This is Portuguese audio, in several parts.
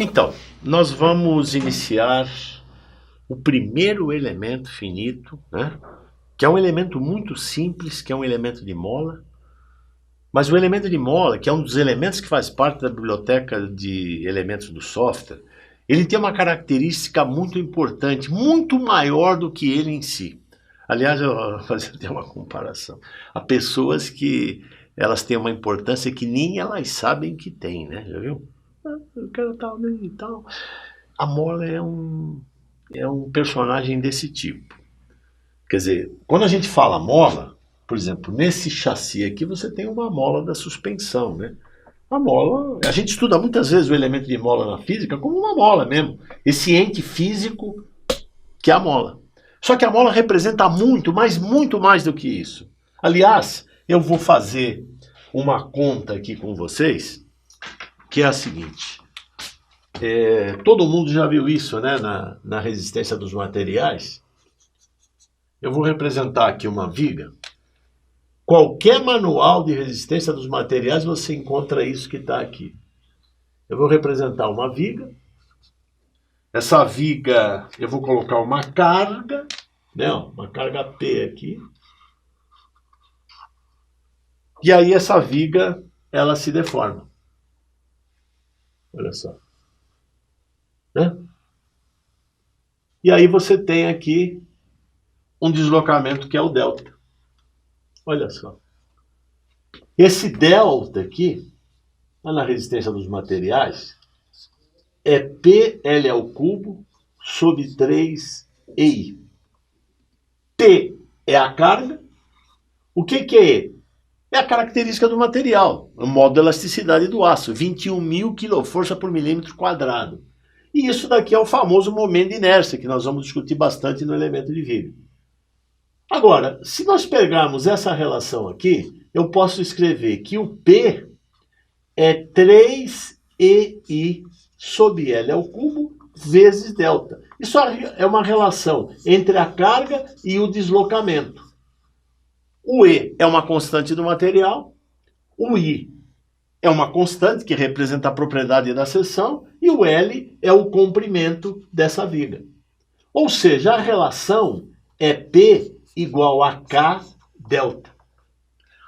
Então, nós vamos iniciar o primeiro elemento finito, né? Que é um elemento muito simples, que é um elemento de mola. Mas o elemento de mola, que é um dos elementos que faz parte da biblioteca de elementos do software, ele tem uma característica muito importante, muito maior do que ele em si. Aliás, eu vou fazer até uma comparação. Há pessoas que elas têm uma importância que nem elas sabem que tem, né? Já viu? Eu quero tal e tal. A mola é um personagem desse tipo. Quer dizer, quando a gente fala mola, por exemplo, nesse chassi aqui você tem uma mola da suspensão, né? A mola, a gente estuda muitas vezes o elemento de mola na física como uma mola mesmo. Esse ente físico que é a mola. Só que a mola representa muito, mas muito mais do que isso. Aliás, eu vou fazer uma conta aqui com vocês, que é a seguinte. Todo mundo já viu isso, né, na resistência dos materiais. Eu vou representar aqui uma viga. Qualquer manual de resistência dos materiais você encontra isso que está aqui. Eu vou representar uma viga. Essa viga, eu vou colocar uma carga, né, uma carga P aqui. E aí essa viga, ela se deforma. Olha só. Né? E aí você tem aqui um deslocamento que é o delta. Olha só. Esse delta aqui, lá na resistência dos materiais, é PL ao cubo sobre 3EI. P é a carga. O que é E? É a característica do material, o modo de elasticidade do aço, 21.000 kforça por milímetro quadrado. E isso daqui é o famoso momento de inércia, que nós vamos discutir bastante no elemento de viga. Agora, se nós pegarmos essa relação aqui, eu posso escrever que o P é 3EI sobre L ao cubo vezes delta. Isso é uma relação entre a carga e o deslocamento. O E é uma constante do material, o I é uma constante que representa a propriedade da seção e o L é o comprimento dessa viga. Ou seja, a relação é P igual a K delta.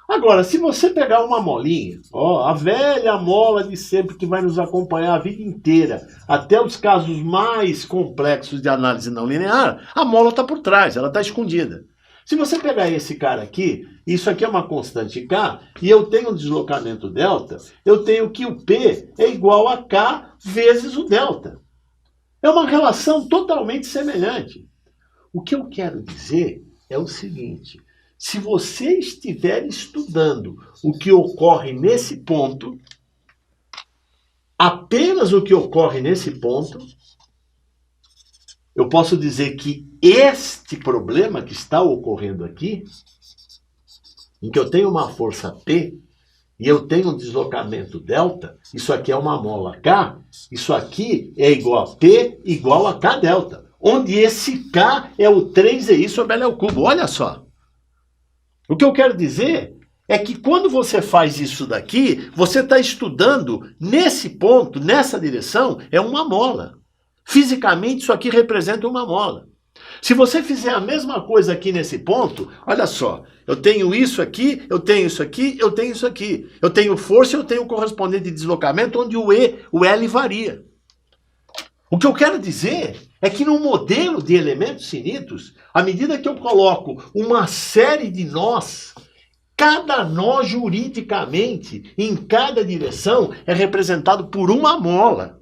Agora, se você pegar uma molinha, a velha mola de sempre que vai nos acompanhar a vida inteira, até os casos mais complexos de análise não linear, a mola está por trás, ela está escondida. Se você pegar esse cara aqui, isso aqui é uma constante K, e eu tenho um deslocamento delta, eu tenho que o P é igual a K vezes o delta. É uma relação totalmente semelhante. O que eu quero dizer é o seguinte: se você estiver estudando o que ocorre nesse ponto, apenas o que ocorre nesse ponto, eu posso dizer que este problema que está ocorrendo aqui, em que eu tenho uma força P e eu tenho um deslocamento delta, isso aqui é uma mola K, isso aqui é igual a P igual a K delta, onde esse K é o 3EI sobre L ao cubo. Olha só. O que eu quero dizer é que quando você faz isso daqui, você está estudando nesse ponto, nessa direção, é uma mola. Fisicamente, isso aqui representa uma mola. Se você fizer a mesma coisa aqui nesse ponto, olha só, eu tenho isso aqui, eu tenho isso aqui, eu tenho isso aqui. Eu tenho força e eu tenho o correspondente de deslocamento, onde o L varia. O que eu quero dizer é que no modelo de elementos finitos, à medida que eu coloco uma série de nós, cada nó juridicamente, em cada direção, é representado por uma mola,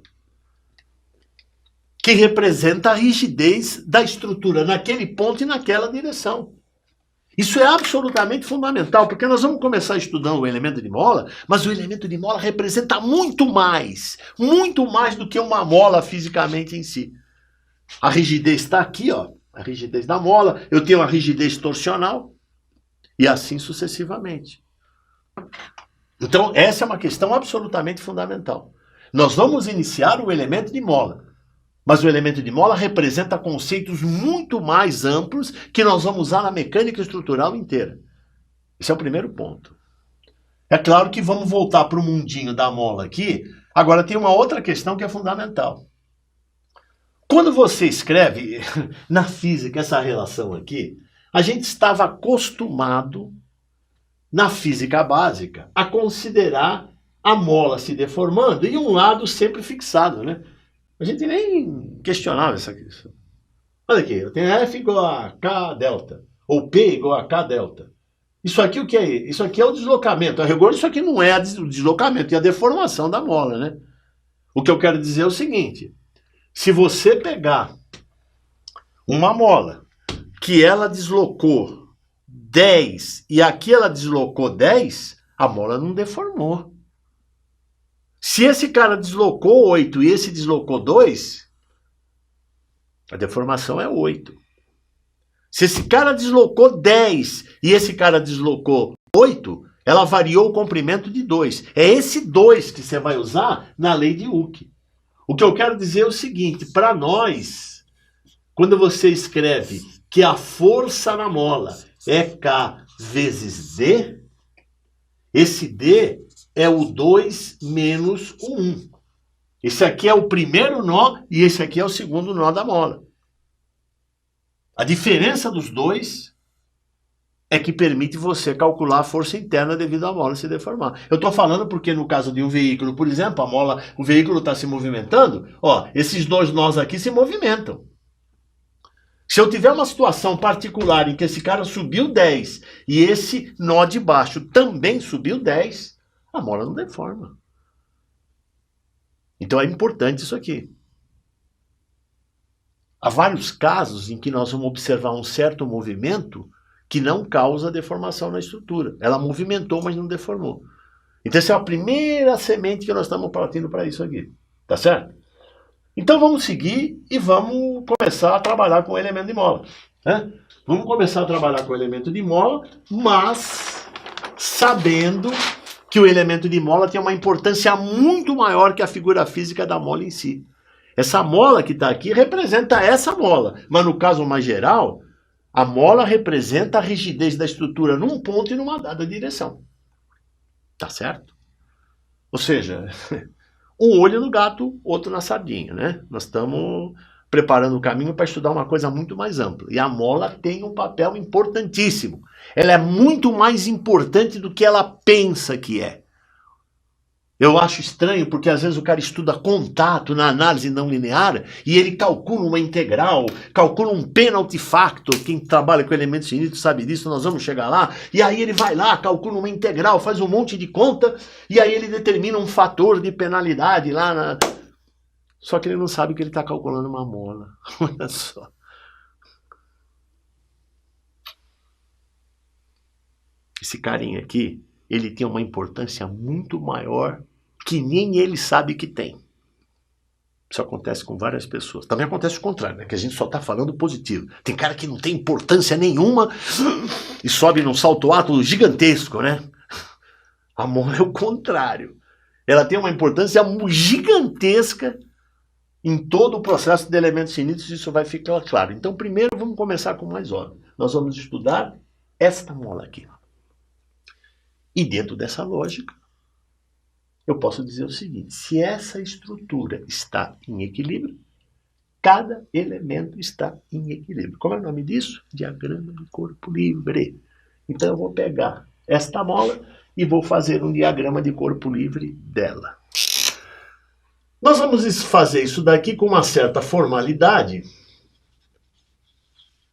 que representa a rigidez da estrutura naquele ponto e naquela direção. Isso é absolutamente fundamental, porque nós vamos começar estudando o elemento de mola, mas o elemento de mola representa muito mais do que uma mola fisicamente em si. A rigidez está aqui, ó, a rigidez da mola, eu tenho a rigidez torsional, e assim sucessivamente. Então, essa é uma questão absolutamente fundamental. Nós vamos iniciar o elemento de mola, mas o elemento de mola representa conceitos muito mais amplos que nós vamos usar na mecânica estrutural inteira. Esse é o primeiro ponto. É claro que vamos voltar para o mundinho da mola aqui Agora tem uma outra questão que é fundamental. Quando você escreve na física essa relação aqui, a gente estava acostumado, na física básica, a considerar a mola se deformando e um lado sempre fixado, né? A gente nem questionava isso aqui. Olha aqui, eu tenho F igual a K delta, ou P igual a K delta. Isso aqui o que é? Isso aqui é o deslocamento. A rigor, isso aqui não é o deslocamento, é a deformação da mola, né? O que eu quero dizer é o seguinte: se você pegar uma mola que ela deslocou 10 e aqui ela deslocou 10, a mola não deformou. Se esse cara deslocou 8 e esse deslocou 2, a deformação é 8. Se esse cara deslocou 10 e esse cara deslocou 8, ela variou o comprimento de 2. É esse 2 que você vai usar na lei de Hooke. O que eu quero dizer é o seguinte: para nós, quando você escreve que a força na mola é K vezes D, esse D é o 2 menos o 1. Esse aqui é o primeiro nó e esse aqui é o segundo nó da mola. A diferença dos dois é que permite você calcular a força interna devido à mola se deformar. Eu estou falando porque no caso de um veículo, por exemplo, o veículo está se movimentando, ó, esses dois nós aqui se movimentam. Se eu tiver uma situação particular em que esse cara subiu 10 e esse nó de baixo também subiu 10, a mola não deforma. Então é importante isso aqui. Há vários casos em que nós vamos observar um certo movimento que não causa deformação na estrutura. Ela movimentou, mas não deformou. Então essa é a primeira semente que nós estamos partindo para isso aqui. Tá certo? Então vamos seguir e vamos começar a trabalhar com o elemento de mola. Né? Vamos começar a trabalhar com o elemento de mola, mas sabendo que o elemento de mola tem uma importância muito maior que a figura física da mola em si. Essa mola que está aqui representa essa mola, mas no caso mais geral, a mola representa a rigidez da estrutura num ponto e numa dada direção. Tá certo? Ou seja, um olho no gato, outro na sardinha, né? Nós estamos preparando o caminho para estudar uma coisa muito mais ampla. E a mola tem um papel importantíssimo. Ela é muito mais importante do que ela pensa que é. Eu acho estranho porque às vezes o cara estuda contato na análise não linear e ele calcula uma integral, calcula um penalty factor. Quem trabalha com elementos finitos sabe disso, nós vamos chegar lá. E aí ele vai lá, calcula uma integral, faz um monte de conta e aí ele determina um fator de penalidade lá na... Só que ele não sabe que ele está calculando uma mola. Olha só. Esse carinha aqui, ele tem uma importância muito maior que nem ele sabe que tem. Isso acontece com várias pessoas. Também acontece o contrário, né? Que a gente só está falando positivo. Tem cara que não tem importância nenhuma e sobe num salto alto gigantesco, né? A mola é o contrário. Ela tem uma importância gigantesca em todo o processo de elementos finitos, isso vai ficar claro. Então, primeiro, vamos começar com o mais óbvio. Nós vamos estudar esta mola aqui. E dentro dessa lógica, eu posso dizer o seguinte: se essa estrutura está em equilíbrio, cada elemento está em equilíbrio. Como é o nome disso? Diagrama de corpo livre. Então eu vou pegar esta mola e vou fazer um diagrama de corpo livre dela. Nós vamos fazer isso daqui com uma certa formalidade,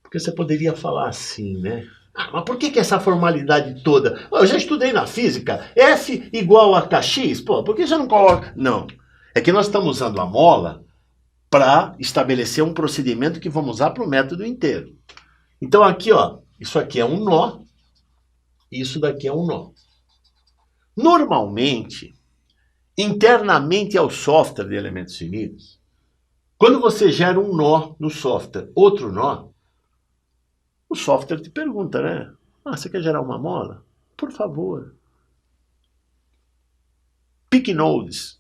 porque você poderia falar assim, né? Ah, mas por que essa formalidade toda? Eu já estudei na física, F igual a Kx, pô, por que você não coloca... Não, é que nós estamos usando a mola para estabelecer um procedimento que vamos usar para o método inteiro. Então aqui, ó, isso aqui é um nó, isso daqui é um nó. Normalmente, internamente ao software de elementos finitos, quando você gera um nó no software, outro nó, o software te pergunta, né? Ah, você quer gerar uma mola? Por favor. Pick nodes.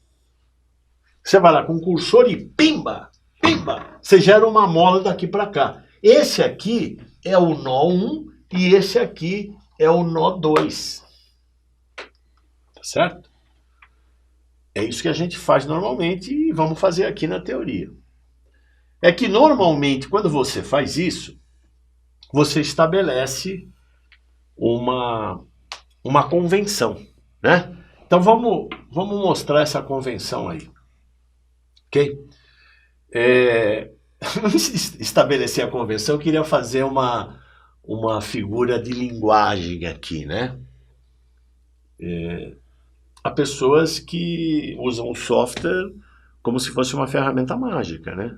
Você vai lá com o cursor e pimba, pimba, você gera uma mola daqui para cá. Esse aqui é o nó 1 e esse aqui é o nó 2. Tá certo? É isso que a gente faz normalmente e vamos fazer aqui na teoria. É que normalmente, quando você faz isso, você estabelece uma convenção, né? Então vamos mostrar essa convenção aí, ok? Antes de estabelecer a convenção, eu queria fazer uma figura de linguagem aqui, né? Há pessoas que usam o software como se fosse uma ferramenta mágica, né?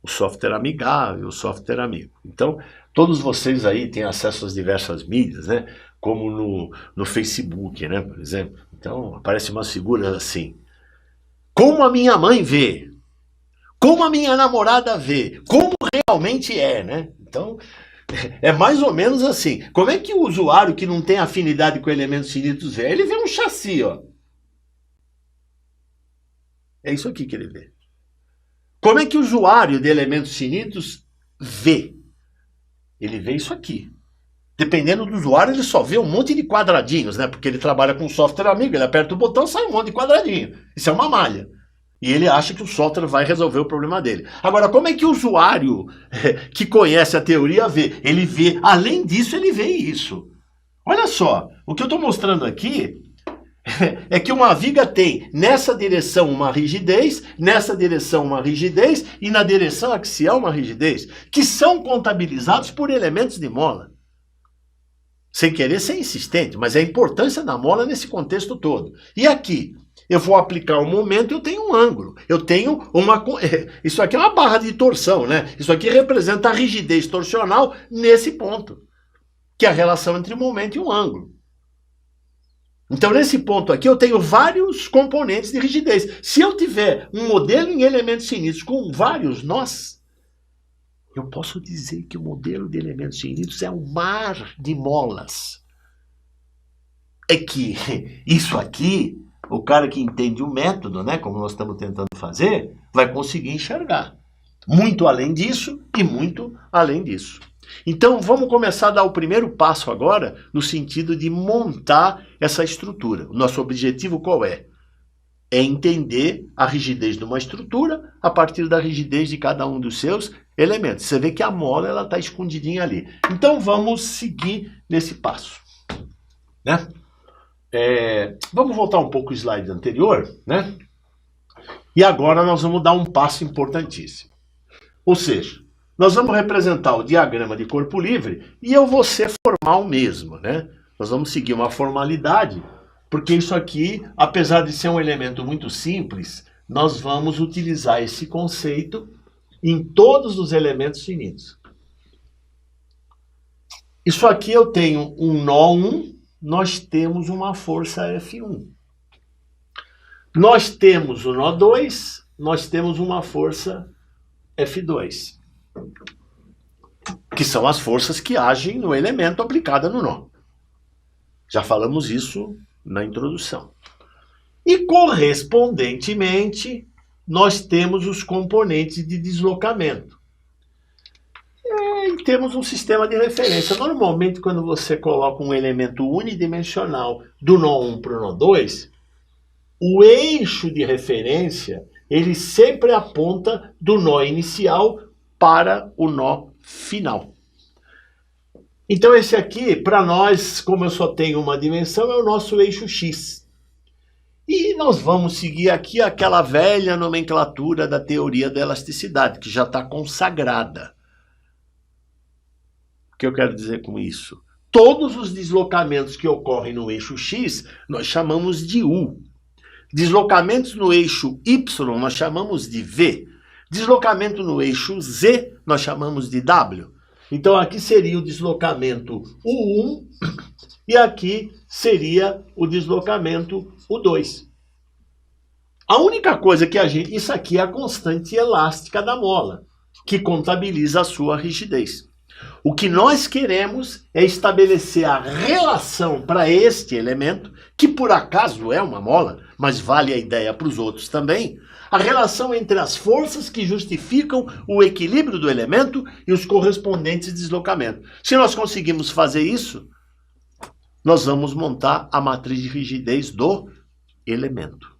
O software amigável, o software amigo. Então, todos vocês aí têm acesso às diversas mídias, né? Como no Facebook, né? Por exemplo. Então, aparecem umas figuras assim. Como a minha mãe vê. Como a minha namorada vê. Como realmente é, né? Então, é mais ou menos assim. Como é que o usuário que não tem afinidade com elementos finitos vê? Ele vê um chassi, ó. É isso aqui que ele vê. Como é que o usuário de elementos finitos vê? Ele vê isso aqui. Dependendo do usuário, ele só vê um monte de quadradinhos, né? Porque ele trabalha com software amigo, ele aperta o botão, sai um monte de quadradinho. Isso é uma malha. E ele acha que o software vai resolver o problema dele. Agora, como é que o usuário que conhece a teoria vê? Ele vê, além disso, ele vê isso. Olha só, o que eu estou mostrando aqui é que uma viga tem nessa direção uma rigidez, nessa direção uma rigidez e na direção axial uma rigidez, que são contabilizados por elementos de mola. Sem querer ser insistente, mas é a importância da mola nesse contexto todo. E aqui, eu vou aplicar um momento e eu tenho um ângulo. Eu tenho uma... Isso aqui é uma barra de torção, né? Isso aqui representa a rigidez torsional nesse ponto, que é a relação entre o momento e o ângulo. Então, nesse ponto aqui, eu tenho vários componentes de rigidez. Se eu tiver um modelo em elementos finitos com vários nós, eu posso dizer que o modelo de elementos finitos é um mar de molas. É que isso aqui, o cara que entende o método, né, como nós estamos tentando fazer, vai conseguir enxergar. Muito além disso e muito além disso. Então, vamos começar a dar o primeiro passo agora no sentido de montar essa estrutura. O nosso objetivo qual é? É entender a rigidez de uma estrutura a partir da rigidez de cada um dos seus elementos. Você vê que a mola está escondidinha ali. Então, vamos seguir nesse passo, né? Vamos voltar um pouco ao slide anterior, né? E agora nós vamos dar um passo importantíssimo. Ou seja, nós vamos representar o diagrama de corpo livre e eu vou ser formal mesmo, né? Nós vamos seguir uma formalidade, porque isso aqui, apesar de ser um elemento muito simples, nós vamos utilizar esse conceito em todos os elementos finitos. Isso aqui eu tenho um nó 1, nós temos uma força F1. Nós temos o nó 2, nós temos uma força F2. Que são as forças que agem no elemento aplicada no nó. Já falamos isso na introdução. E correspondentemente, nós temos os componentes de deslocamento. E temos um sistema de referência. Normalmente, quando você coloca um elemento unidimensional do nó 1 para o nó 2, o eixo de referência, ele sempre aponta do nó inicial para o nó final. Então esse aqui, para nós, como eu só tenho uma dimensão, é o nosso eixo X. E nós vamos seguir aqui aquela velha nomenclatura da teoria da elasticidade, que já está consagrada. O que eu quero dizer com isso? Todos os deslocamentos que ocorrem no eixo X, nós chamamos de U. Deslocamentos no eixo Y, nós chamamos de V. Deslocamento no eixo Z, nós chamamos de W. Então aqui seria o deslocamento U1 e aqui seria o deslocamento U2. A única coisa que isso aqui é a constante elástica da mola, que contabiliza a sua rigidez. O que nós queremos é estabelecer a relação para este elemento, que por acaso é uma mola, mas vale a ideia para os outros também, a relação entre as forças que justificam o equilíbrio do elemento e os correspondentes deslocamentos. Se nós conseguimos fazer isso, nós vamos montar a matriz de rigidez do elemento.